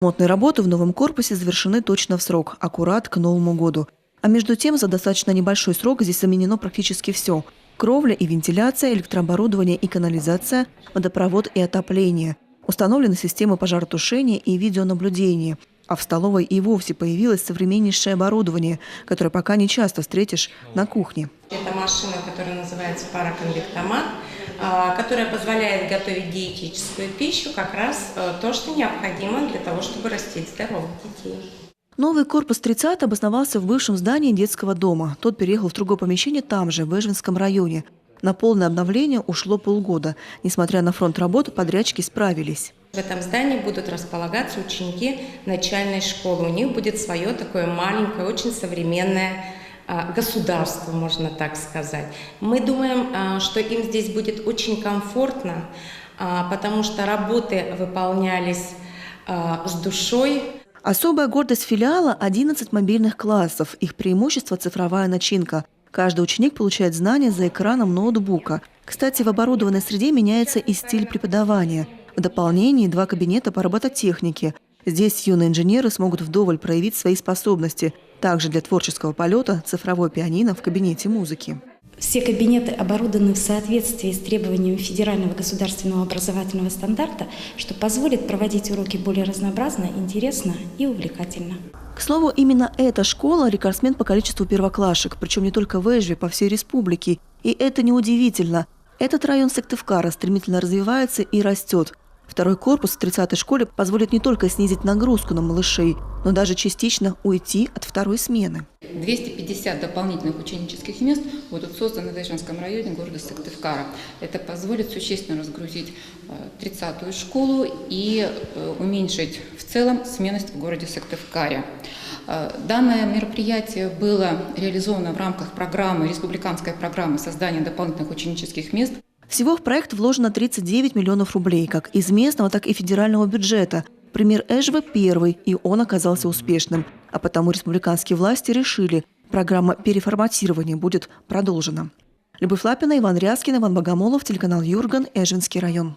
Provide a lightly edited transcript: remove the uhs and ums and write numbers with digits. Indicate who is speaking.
Speaker 1: Ремонтные работы в новом корпусе завершены точно в срок, аккурат к Новому году. А между тем, за достаточно небольшой срок здесь заменено практически все. Кровля и вентиляция, электрооборудование и канализация, водопровод и отопление. Установлены системы пожаротушения и видеонаблюдения. А в столовой и вовсе появилось современнейшее оборудование, которое пока не часто встретишь на кухне.
Speaker 2: Это машина, которая называется пароконвектомат, которая позволяет готовить диетическую пищу, как раз то, что необходимо для того, чтобы растить здоровых детей.
Speaker 1: Новый корпус 30 обосновался в бывшем здании детского дома. Тот переехал в другое помещение там же, в Эжвинском районе. На полное обновление ушло полгода. Несмотря на фронт работы, подрядчики справились.
Speaker 2: В этом здании будут располагаться ученики начальной школы. У них будет свое такое маленькое, очень современное государство, можно так сказать. Мы думаем, что им здесь будет очень комфортно, потому что работы выполнялись с душой.
Speaker 1: Особая гордость филиала – 11 мобильных классов. Их преимущество – цифровая начинка. Каждый ученик получает знания за экраном ноутбука. Кстати, в оборудованной среде меняется и стиль преподавания. В дополнение 2 кабинета по робототехнике. Здесь юные инженеры смогут вдоволь проявить свои способности. Также для творческого полета цифровое пианино в кабинете музыки.
Speaker 3: Все кабинеты оборудованы в соответствии с требованиями федерального государственного образовательного стандарта, что позволит проводить уроки более разнообразно, интересно и увлекательно.
Speaker 1: К слову, именно эта школа – рекордсмен по количеству первоклашек, причем не только в Эжве, по всей республике. И это неудивительно. Этот район Сыктывкара стремительно развивается и растет. Второй корпус в 30-й школе позволит не только снизить нагрузку на малышей, но даже частично уйти от второй смены.
Speaker 4: 250 дополнительных ученических мест будут созданы в Эжвинском районе города Сыктывкара. Это позволит существенно разгрузить 30-ю школу и уменьшить в целом сменность в городе Сыктывкаре. Данное мероприятие было реализовано в рамках республиканской программы создания дополнительных ученических мест.
Speaker 1: Всего в проект вложено 39 миллионов рублей, как из местного, так и федерального бюджета. Пример Эжвы первый, и он оказался успешным. А потому республиканские власти решили, программа переформатирования будет продолжена. Любовь Лапина, Иван Ряскин, Иван Богомолов, телеканал Юрган, Эжвинский район.